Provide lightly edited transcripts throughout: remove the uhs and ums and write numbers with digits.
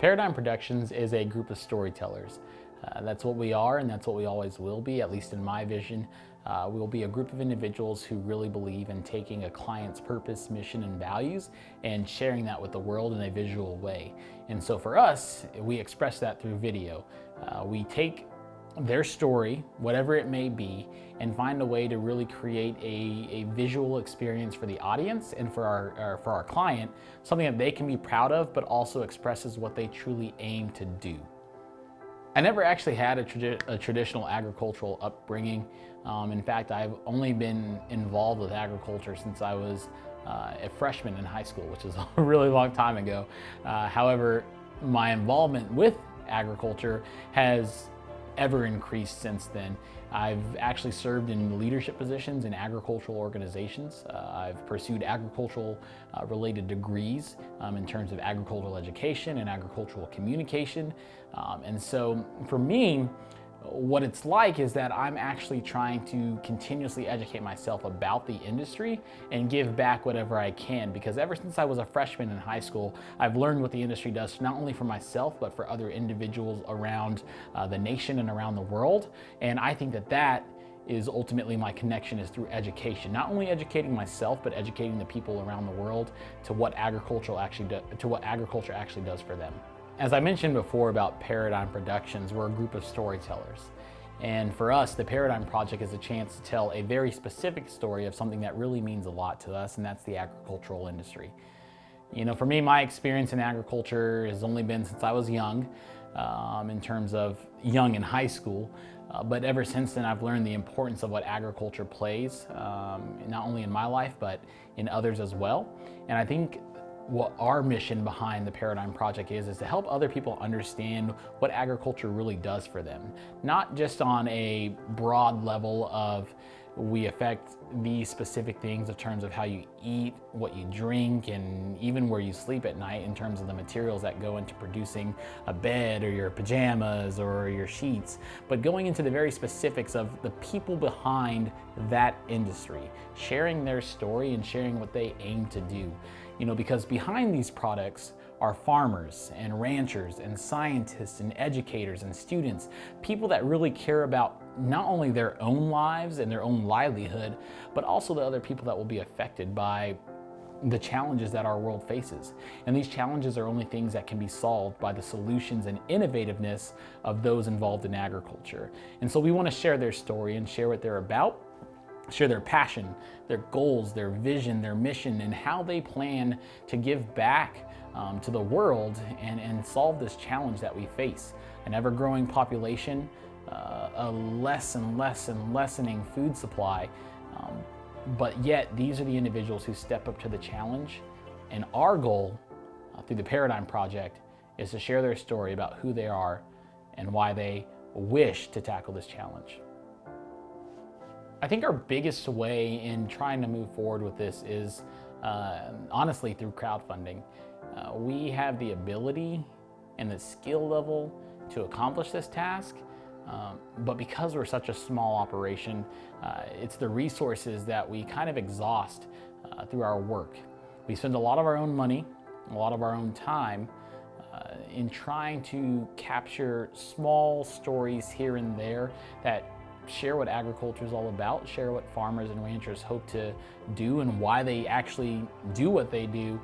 Paradigm Productions is a group of storytellers. That's what we are, and that's what we always will be, at least in my vision. We will be a group of individuals who really believe in taking a client's purpose, mission, and values and sharing that with the world in a visual way. And so for us, we express that through video. We take their story, whatever it may be, and find a way to really create a visual experience for the audience and for our client, something that they can be proud of, but also expresses what they truly aim to do. I never actually had a traditional agricultural upbringing. In fact, I've only been involved with agriculture since I was a freshman in high school, which is a really long time ago. However, my involvement with agriculture has ever increased since then. I've actually served in leadership positions in agricultural organizations. I've pursued agricultural related degrees in terms of agricultural education and agricultural communication. And so for me, what it's like is that I'm actually trying to continuously educate myself about the industry and give back whatever I can, because ever since I was a freshman in high school, I've learned what the industry does, not only for myself, but for other individuals around the nation and around the world. And I think that that is ultimately my connection, is through education, not only educating myself, but educating the people around the world to what agriculture actually does for them. As I mentioned before about Paradigm Productions, we're a group of storytellers. And for us, the Paradigm Project is a chance to tell a very specific story of something that really means a lot to us, and that's the agricultural industry. You know, for me, my experience in agriculture has only been since I was young, in terms of young in high school. But ever since then, I've learned the importance of what agriculture plays, not only in my life, but in others as well. And I think what our mission behind the Paradigm Project is to help other people understand what agriculture really does for them. Not just on a broad level of we affect these specific things in terms of how you eat, what you drink, and even where you sleep at night in terms of the materials that go into producing a bed or your pajamas or your sheets, but going into the very specifics of the people behind that industry, sharing their story and sharing what they aim to do. You know, because behind these products are farmers and ranchers and scientists and educators and students, people that really care about not only their own lives and their own livelihood, but also the other people that will be affected by the challenges that our world faces. And these challenges are only things that can be solved by the solutions and innovativeness of those involved in agriculture. And so we want to share their story and share what they're about, share their passion, their goals, their vision, their mission, and how they plan to give back to the world and solve this challenge that we face. An ever-growing population, a less and less and lessening food supply, but yet these are the individuals who step up to the challenge. And our goal through the Paradigm Project is to share their story about who they are and why they wish to tackle this challenge. I think our biggest way in trying to move forward with this is honestly through crowdfunding. We have the ability and the skill level to accomplish this task, but because we're such a small operation, it's the resources that we kind of exhaust through our work. We spend a lot of our own money, a lot of our own time in trying to capture small stories here and there that share what agriculture is all about, share what farmers and ranchers hope to do and why they actually do what they do.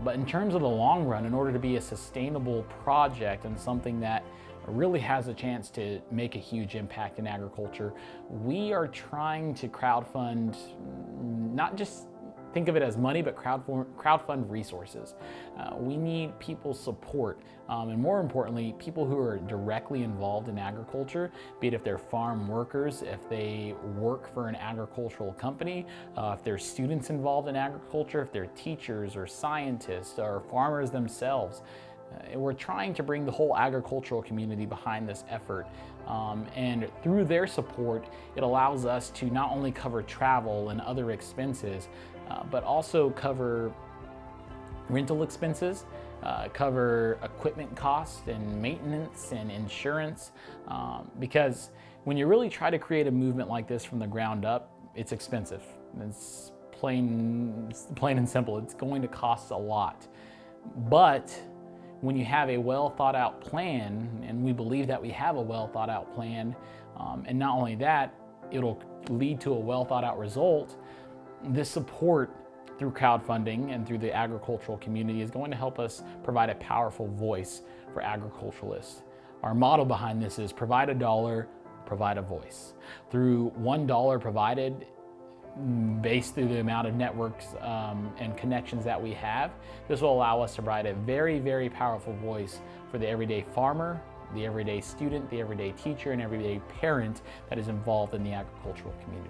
But in terms of the long run, in order to be a sustainable project and something that really has a chance to make a huge impact in agriculture, we are trying to crowdfund, not just think of it as money, but crowdfund resources. We need people's support, and more importantly, people who are directly involved in agriculture, be it if they're farm workers, if they work for an agricultural company, if they're students involved in agriculture, if they're teachers or scientists or farmers themselves. We're trying to bring the whole agricultural community behind this effort. And through their support, it allows us to not only cover travel and other expenses, but also cover rental expenses, cover equipment costs and maintenance and insurance. Because when you really try to create a movement like this from the ground up, it's expensive. It's plain and simple. It's going to cost a lot. But When you have a well thought out plan, and we believe that we have a well thought out plan, and not only that, it'll lead to a well thought out result, this support through crowdfunding and through the agricultural community is going to help us provide a powerful voice for agriculturalists. Our motto behind this is provide a dollar, provide a voice. Through $1 provided, based through the amount of networks and connections that we have, this will allow us to provide a very, very powerful voice for the everyday farmer, the everyday student, the everyday teacher, and everyday parent that is involved in the agricultural community.